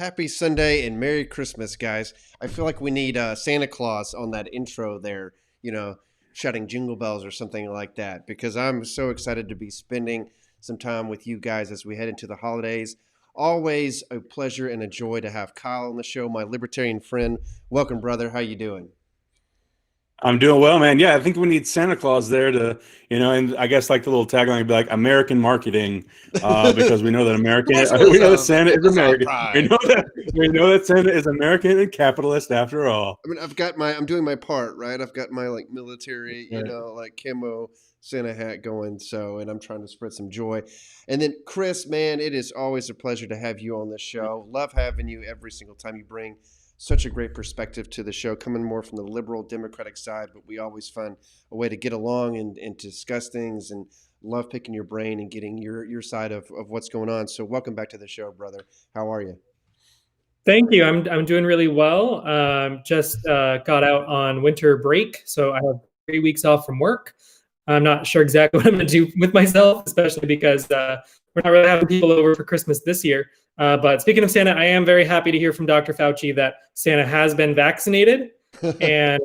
Happy Sunday and Merry Christmas, guys. I feel like we need Santa Claus on that intro there, you know, shouting jingle bells or something like that, because I'm so excited to be spending some time with you guys as we head into the holidays. Always a pleasure and a joy to have Kyle on the show, my libertarian friend. Welcome, brother. How you doing? I'm doing well, man. Yeah, I think we need Santa Claus there to, and I guess like the little tagline would be like American marketing, because we know that Voice We know that Amazon, Santa is Amazon American. Prime. We know that Santa is American and capitalist after all. I mean, I'm doing my part, right? I've got my like military, Right. like camo Santa hat going. So, and I'm trying to spread some joy. And then Chris, man, it is always a pleasure to have you on this show. Love having you every single time. You bring such a great perspective to the show, coming more from the liberal democratic side, but we always find a way to get along and to discuss things, and love picking your brain and getting your side of what's going on. So welcome back to the show, brother. How are you? Thank you. I'm doing really well. Just got out on winter break, so I have 3 weeks off from work. I'm not sure exactly what I'm going to do with myself, especially because we're not really having people over for Christmas this year. But speaking of Santa, I am very happy to hear from Dr. Fauci that Santa has been vaccinated, and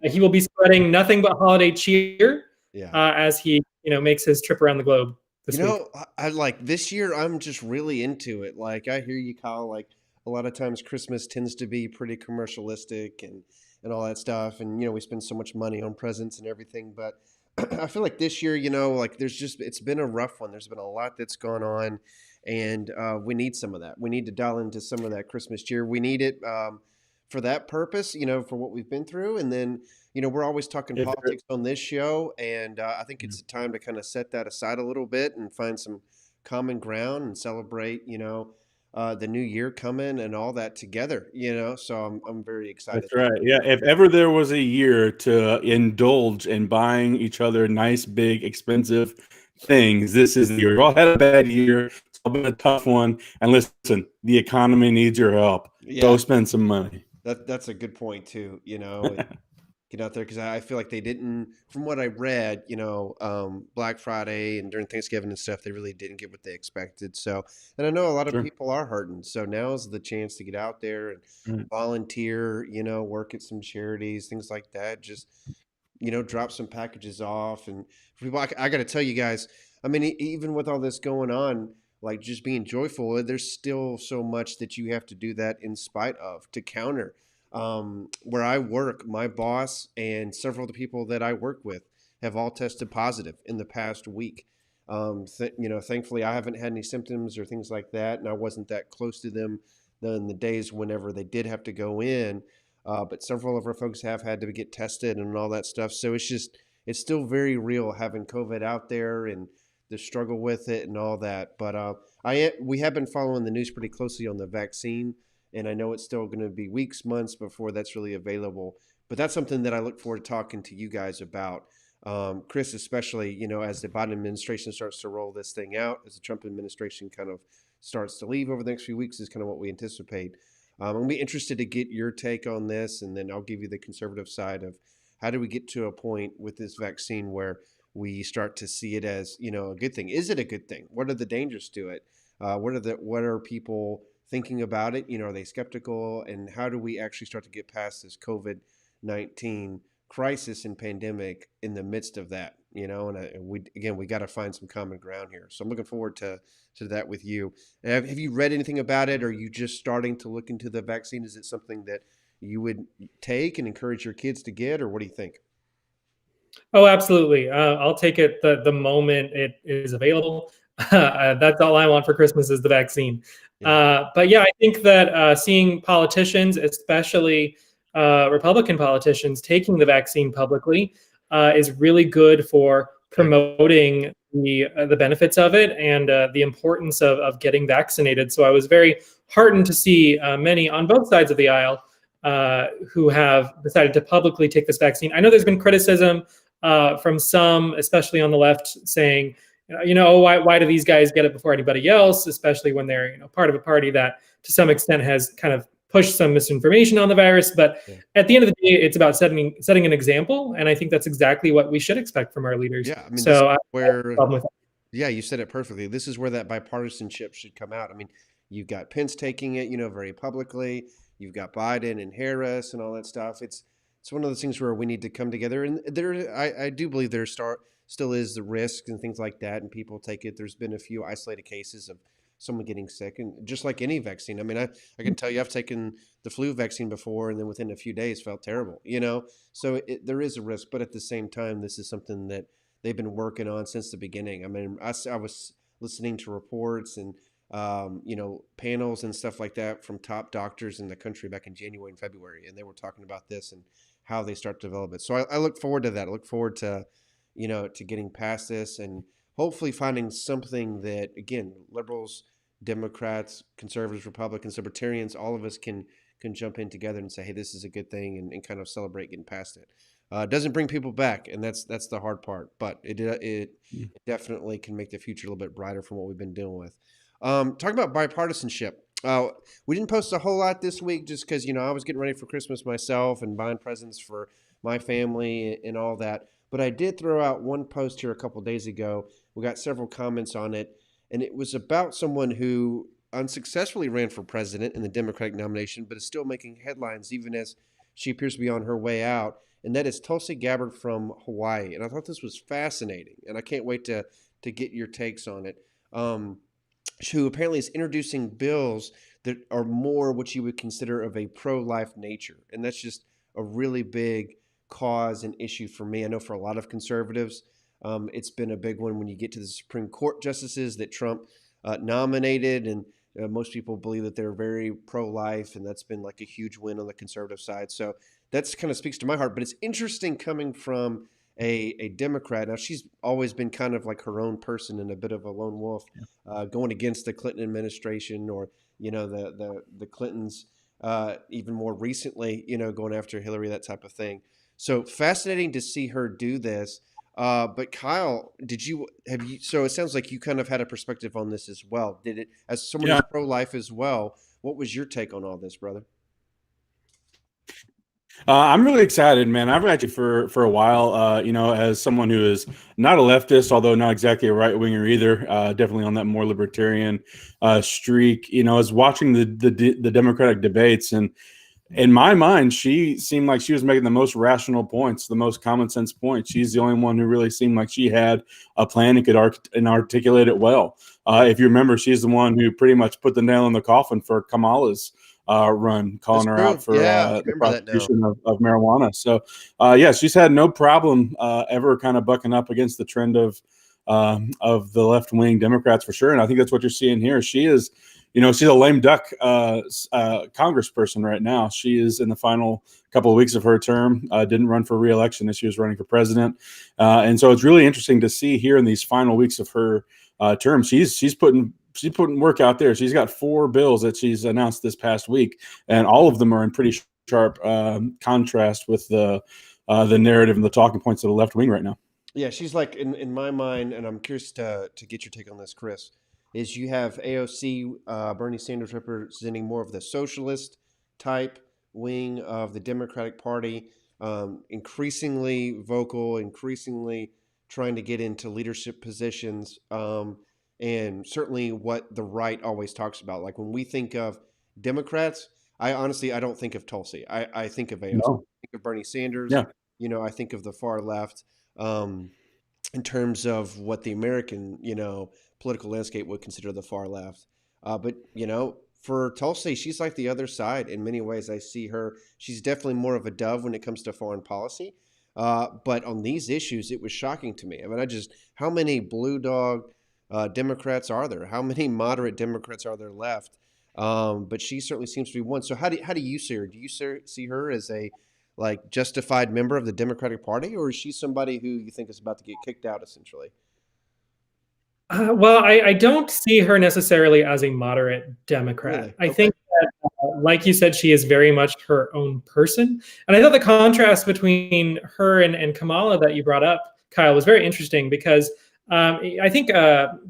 he will be spreading nothing but holiday cheer Yeah. as he makes his trip around the globe this week. I like this year. I'm just really into it. Like I hear you, Kyle. Like a lot of times, Christmas tends to be pretty commercialistic and all that stuff. And we spend so much money on presents and everything. But I feel like this year, like it's been a rough one. There's been a lot that's gone on, and we need some of that. We need to dial into some of that Christmas cheer. We need it for that purpose, for what we've been through, and then. We're always talking If politics on this show, and I think it's a time to kind of set that aside a little bit and find some common ground and celebrate, the new year coming and all that together, So I'm very excited. That's right. Yeah. If ever there was a year to indulge in buying each other nice, big, expensive things, this is the year. We've all had a bad year. It's all been a tough one. And listen, the economy needs your help. Yeah, Go spend some money. that's a good point too, and get out there because I feel like they didn't, from what I read, Black Friday and during Thanksgiving and stuff, they really didn't get what they expected. So, and I know a lot of Sure. people are hurting. So now is the chance to get out there and Mm. volunteer, work at some charities, things like that. Just, drop some packages off. And for people, I got to tell you guys, I mean, even with all this going on, like just being joyful, there's still so much that you have to do that in spite of to counter where I work, my boss and several of the people that I work with have all tested positive in the past week. Thankfully, I haven't had any symptoms or things like that, and I wasn't that close to them in the days whenever they did have to go in. But several of our folks have had to get tested and all that stuff. So it's still very real having COVID out there and the struggle with it and all that. But we have been following the news pretty closely on the vaccine. And I know it's still going to be weeks, months before that's really available. But that's something that I look forward to talking to you guys about. Chris, especially, as the Biden administration starts to roll this thing out, as the Trump administration kind of starts to leave over the next few weeks is kind of what we anticipate. I'm be interested to get your take on this, and then I'll give you the conservative side of how do we get to a point with this vaccine where we start to see it as, a good thing. Is it a good thing? What are the dangers to it? What are people thinking about it? Are they skeptical? And how do we actually start to get past this COVID-19 crisis and pandemic in the midst of that? We got to find some common ground here. So I'm looking forward to that with you. Have you read anything about it? Or are you just starting to look into the vaccine? Is it something that you would take and encourage your kids to get, or what do you think? Oh, absolutely. I'll take it the moment it is available. That's all I want for Christmas is the vaccine. Yeah. But yeah, I think that seeing politicians, especially Republican politicians, taking the vaccine publicly is really good for promoting the benefits of it and the importance of getting vaccinated. So I was very heartened to see many on both sides of the aisle who have decided to publicly take this vaccine. I know there's been criticism from some, especially on the left, saying, why do these guys get it before anybody else, especially when they're part of a party that to some extent has kind of pushed some misinformation on the virus. But at the end of the day, it's about setting an example, and I think that's exactly what we should expect from our leaders. Yeah, I mean, so where yeah, you said it perfectly. This is where that bipartisanship should come out. I mean, You've got Pence taking it, very publicly. You've got Biden and Harris and all that stuff. It's one of those things where we need to come together. And I do believe there still is the risk and things like that, and people take it. There's been a few isolated cases of someone getting sick, and just like any vaccine. I mean, I can tell you I've taken the flu vaccine before, and then within a few days felt terrible, So there is a risk, but at the same time, this is something that they've been working on since the beginning. I mean, I was listening to reports and panels and stuff like that from top doctors in the country back in January and February, and they were talking about this and how they start to develop it. So I look forward to that. I look forward to, to getting past this and hopefully finding something that, again, liberals, Democrats, conservatives, Republicans, libertarians, all of us can jump in together and say, hey, this is a good thing, and kind of celebrate getting past it. It doesn't bring people back, and that's the hard part, but it definitely can make the future a little bit brighter from what we've been dealing with. Talking about bipartisanship, we didn't post a whole lot this week just because, I was getting ready for Christmas myself and buying presents for my family and all that. But I did throw out one post here a couple of days ago. We got several comments on it, and it was about someone who unsuccessfully ran for president in the Democratic nomination, but is still making headlines even as she appears to be on her way out. And that is Tulsi Gabbard from Hawaii. And I thought this was fascinating, and I can't wait to get your takes on it. Who apparently is introducing bills that are more what you would consider of a pro-life nature. And that's just a really big cause and issue for me. I know for a lot of conservatives, it's been a big one when you get to the Supreme Court justices that Trump nominated. And most people believe that they're very pro-life, and that's been like a huge win on the conservative side. So that's kind of speaks to my heart. But it's interesting coming from a Democrat. Now, she's always been kind of like her own person and a bit of a lone wolf, going against the Clinton administration or, the Clintons, even more recently, going after Hillary, that type of thing. So fascinating to see her do this. But Kyle, so it sounds like you kind of had a perspective on this as well. Did it, as someone who's pro-life as well, what was your take on all this, brother? I'm really excited, man. I've actually for a while, as someone who is not a leftist, although not exactly a right winger either, definitely on that more libertarian streak. I was watching the Democratic debates, and in my mind, she seemed like she was making the most rational points, the most common sense points. She's the only one who really seemed like she had a plan and could articulate it well. If you remember, she's the one who pretty much put the nail in the coffin for Kamala's run, calling her out for the prosecution of marijuana. So, she's had no problem ever kind of bucking up against the trend of the left-wing Democrats for sure. And I think that's what you're seeing here. She is, she's a lame duck congressperson right now. She is in the final couple of weeks of her term, didn't run for re-election as she was running for president. And so it's really interesting to see here in these final weeks of her term, she's putting work out there. She's got 4 bills that she's announced this past week, and all of them are in pretty sharp contrast with the narrative and the talking points of the left wing right now. Yeah, she's like, in my mind, and I'm curious to get your take on this, Chris, is you have AOC, Bernie Sanders representing more of the socialist type wing of the Democratic Party, increasingly vocal, increasingly trying to get into leadership positions, and certainly what the right always talks about. Like when we think of Democrats, I don't think of Tulsi. I think of AOC. No. I think of Bernie Sanders. Yeah. I think of the far left in terms of what the American, political landscape would consider the far left. But, for Tulsi, she's like the other side in many ways. I see her. She's definitely more of a dove when it comes to foreign policy. But on these issues, it was shocking to me. I mean, how many blue dog Democrats are there? How many moderate Democrats are there left? But she certainly seems to be one. So how do you see her? Do you see her as a justified member of the Democratic Party, or is she somebody who you think is about to get kicked out essentially? Well, I don't see her necessarily as a moderate Democrat. Really? I think that, like you said, she is very much her own person. And I thought the contrast between her and Kamala that you brought up, Kyle, was very interesting because I think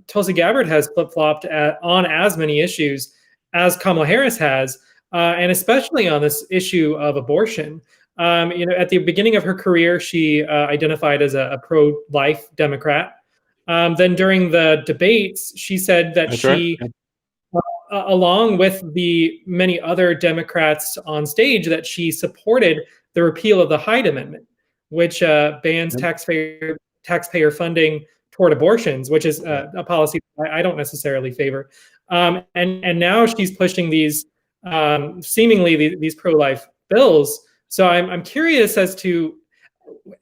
Tulsi Gabbard has flip-flopped on as many issues as Kamala Harris has, and especially on this issue of abortion. At the beginning of her career, she identified as a pro-life Democrat. Then during the debates, she said that along with the many other Democrats on stage, that she supported the repeal of the Hyde Amendment, which bans taxpayer funding toward abortions, which is a policy I don't necessarily favor. And now she's pushing these seemingly these pro-life bills. So I'm curious as to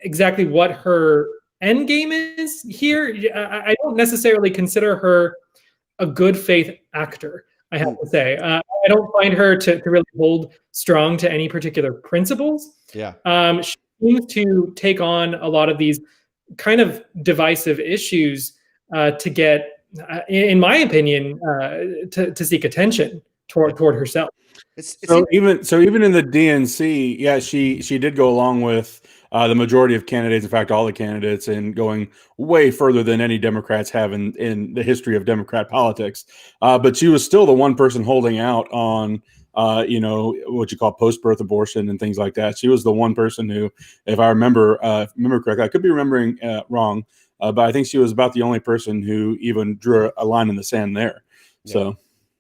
exactly what her end game is here. I don't necessarily consider her a good faith actor, I have to say. I don't find her to really hold strong to any particular principles. Yeah. She seems to take on a lot of these kind of divisive issues to get, in my opinion, to seek attention toward herself. So even in the DNC, yeah, she did go along with the majority of candidates, in fact, all the candidates, and going way further than any Democrats have in the history of Democrat politics. But she was still the one person holding out on, what you call post-birth abortion and things like that. She was the one person who, if I remember correctly, I could be remembering wrong, but I think she was about the only person who even drew a line in the sand there. Yeah. So,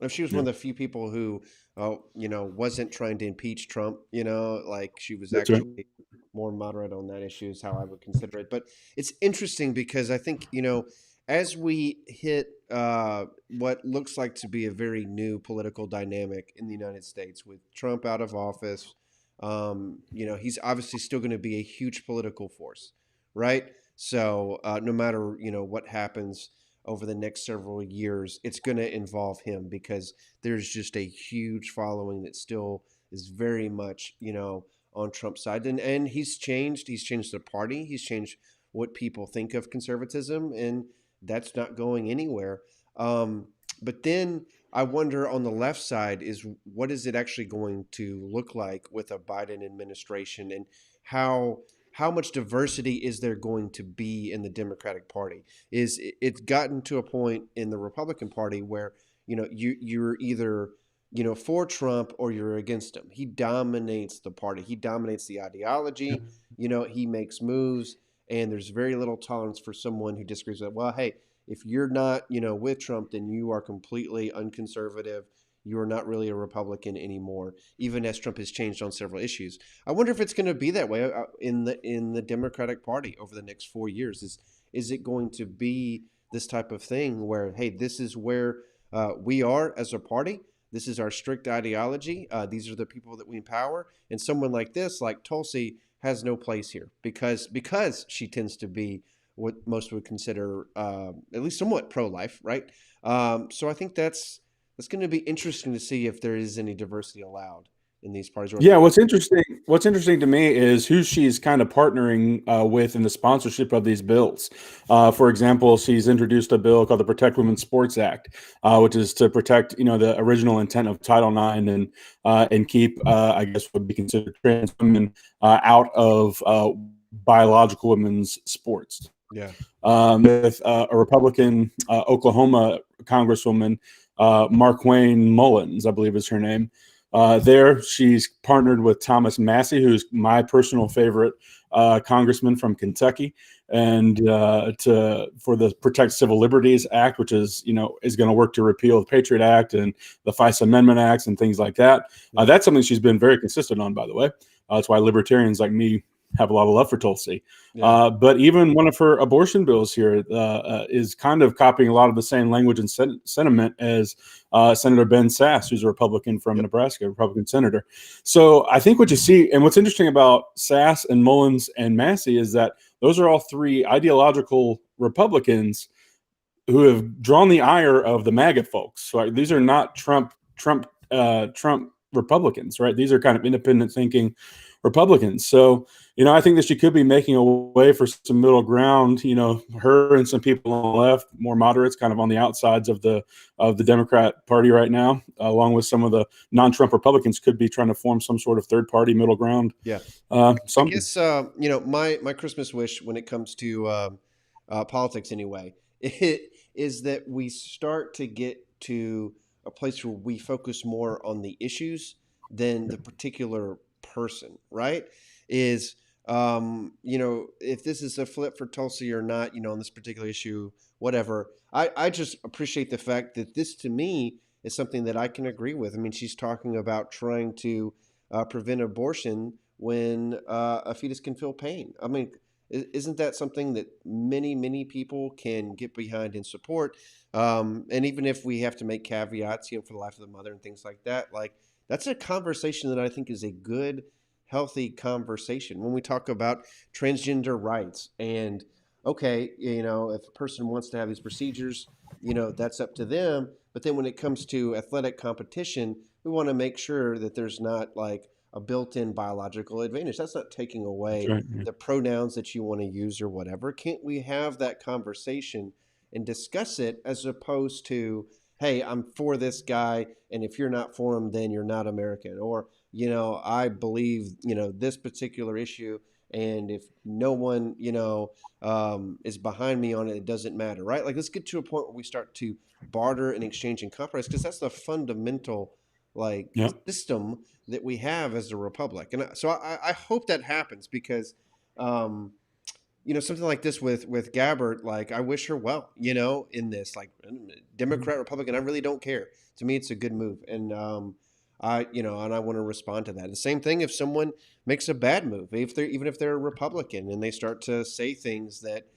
she was one of the few people who, wasn't trying to impeach Trump. Like she was That's actually right. more moderate on that issue, is how I would consider it. But it's interesting because I think, as we hit what looks like to be a very new political dynamic in the United States with Trump out of office, he's obviously still going to be a huge political force, right? So no matter, what happens over the next several years, it's going to involve him because there's just a huge following that still is very much, on Trump's side. And he's changed the party. He's changed what people think of conservatism, and that's not going anywhere. But then I wonder on the left side is what is it actually going to look like with a Biden administration, and how much diversity is there going to be in the Democratic Party? It's gotten to a point in the Republican Party where you're either for Trump or you're against him. He dominates the party. He dominates the ideology. He makes moves, and there's very little tolerance for someone who disagrees with it. Well, hey, if you're not, with Trump, then you are completely unconservative. You are not really a Republican anymore, even as Trump has changed on several issues. I wonder if it's going to be that way in the Democratic Party over the next 4 years. Is it going to be this type of thing where, hey, this is where we are as a party. This is our strict ideology. These are the people that we empower. And someone like this, like Tulsi, has no place here because she tends to be what most would consider at least somewhat pro-life, right? So I think that's going to be interesting to see if there is any diversity allowed in these parties. Yeah, what's interesting to me is who she's kind of partnering with in the sponsorship of these bills. For example, she's introduced a bill called the Protect Women's Sports Act, which is to protect, the original intent of Title IX and keep, I guess, what would be considered trans women out of biological women's sports. Yeah. With a Republican Oklahoma Congresswoman, Marquane Mullins, I believe is her name. There, she's partnered with Thomas Massie, who's my personal favorite congressman from Kentucky, and for the Protect Civil Liberties Act, which is is going to work to repeal the Patriot Act and the FISA Amendment Acts and things like that. That's something she's been very consistent on, by the way. That's why libertarians like me have a lot of love for Tulsi. Yeah. But even one of her abortion bills here is kind of copying a lot of the same language and sentiment as Senator Ben Sasse, who's a Republican from Nebraska, a Republican senator. So I think what you see, and what's interesting about Sasse and Mullins and Massie is that those are all three ideological Republicans who have drawn the ire of the MAGA folks. So these are not Trump Republicans, right? These are kind of independent thinking Republicans. So, I think that she could be making a way for some middle ground, her and some people on the left, more moderates, kind of on the outsides of the Democrat Party right now, along with some of the non-Trump Republicans could be trying to form some sort of third party middle ground. Yeah. I guess, my Christmas wish when it comes to politics anyway, it is that we start to get to a place where we focus more on the issues than the particular person, right? Is if this is a flip for Tulsi or not, on this particular issue, whatever. I just appreciate the fact that this, to me, is something that I can agree with. I mean, she's talking about trying to prevent abortion when a fetus can feel pain. I mean, isn't that something that many people can get behind and support? And even if we have to make caveats, for the life of the mother and things like that, like that's a conversation that I think is a good, healthy conversation. When we talk about transgender rights and okay, if a person wants to have these procedures, that's up to them. But then when it comes to athletic competition, we want to make sure that there's not like a built-in biological advantage. That's not taking That's away right. Yeah. the pronouns that you want to use or whatever. Can't we have that conversation and discuss it as opposed to, hey, I'm for this guy, and if you're not for him, then you're not American. Or, I believe, this particular issue, and if no one, is behind me on it, it doesn't matter, right? Like, let's get to a point where we start to barter and exchange and compromise, because that's the fundamental, like, Yep. system that we have as a republic. And so I hope that happens because, something like this with Gabbard, like I wish her well, in this, like Democrat, Republican, I really don't care. To me, it's a good move. And, and I want to respond to that. The same thing if someone makes a bad move, even if they're a Republican and they start to say things that,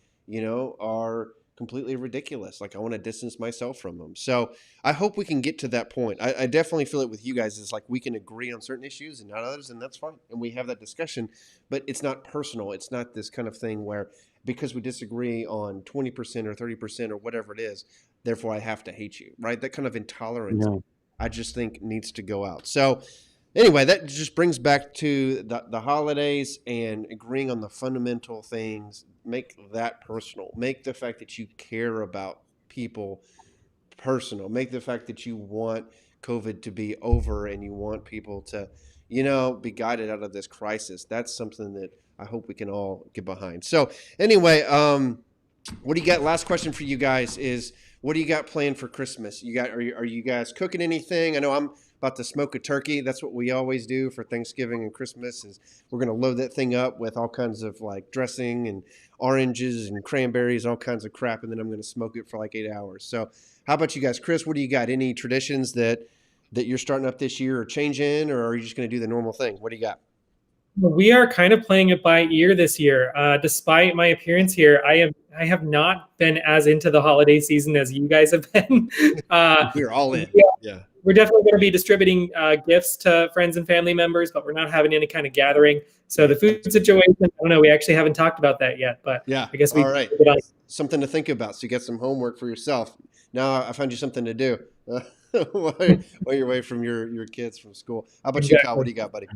are completely ridiculous. Like I want to distance myself from them. So I hope we can get to that point. I definitely feel it with you guys. It's like we can agree on certain issues and not others, and that's fine. And we have that discussion, but it's not personal. It's not this kind of thing where because we disagree on 20% or 30% or whatever it is, therefore I have to hate you, right? That kind of intolerance, Yeah. I just think needs to go out. So anyway, that just brings back to the holidays and agreeing on the fundamental things. Make that personal. Make the fact that you care about people personal. Make the fact that you want COVID to be over and you want people to, be guided out of this crisis. That's something that I hope we can all get behind. So anyway, what do you got? Last question for you guys is, what do you got planned for Christmas? Are you guys cooking anything? I know I'm about to smoke a turkey. That's what we always do for Thanksgiving and Christmas is we're going to load that thing up with all kinds of like dressing and oranges and cranberries, all kinds of crap. And then I'm going to smoke it for like 8 hours. So how about you guys? Chris, what do you got? Any traditions that you're starting up this year or changing, or are you just going to do the normal thing? What do you got? We are kind of playing it by ear this year. Despite my appearance here, I have not been as into the holiday season as you guys have been. We're all in. Yeah. We're definitely going to be distributing gifts to friends and family members, but we're not having any kind of gathering. So the food situation, I don't know. We actually haven't talked about that yet, but yeah, I guess all right. Something to think about. So you got some homework for yourself. Now I found you something to do while you're away from your kids from school. How about you, Kyle? What do you got, buddy?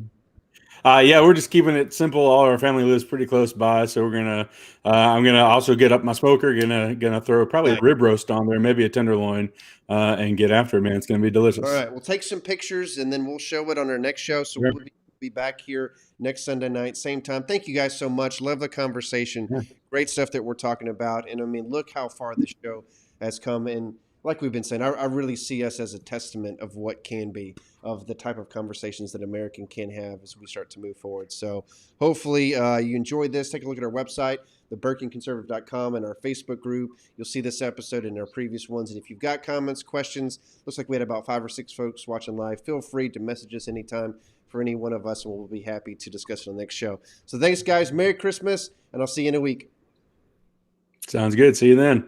Yeah, we're just keeping it simple. All our family lives pretty close by, so I'm gonna also get up my smoker. Gonna throw probably a rib roast on there, maybe a tenderloin, and get after it, man. It's gonna be delicious. All right, we'll take some pictures and then we'll show it on our next show. So we'll be back here next Sunday night, same time. Thank you guys so much. Love the conversation. Yeah. Great stuff that we're talking about, and I mean, look how far this show has come. And like we've been saying, I really see us as a testament of what can be, of the type of conversations that American can have as we start to move forward. So hopefully you enjoyed this. Take a look at our website, theberkinconservative.com, and our Facebook group. You'll see this episode and our previous ones. And if you've got comments, questions, looks like we had about 5 or 6 folks watching live. Feel free to message us anytime for any one of us, and we'll be happy to discuss it on the next show. So thanks, guys. Merry Christmas, and I'll see you in a week. Sounds good. See you then.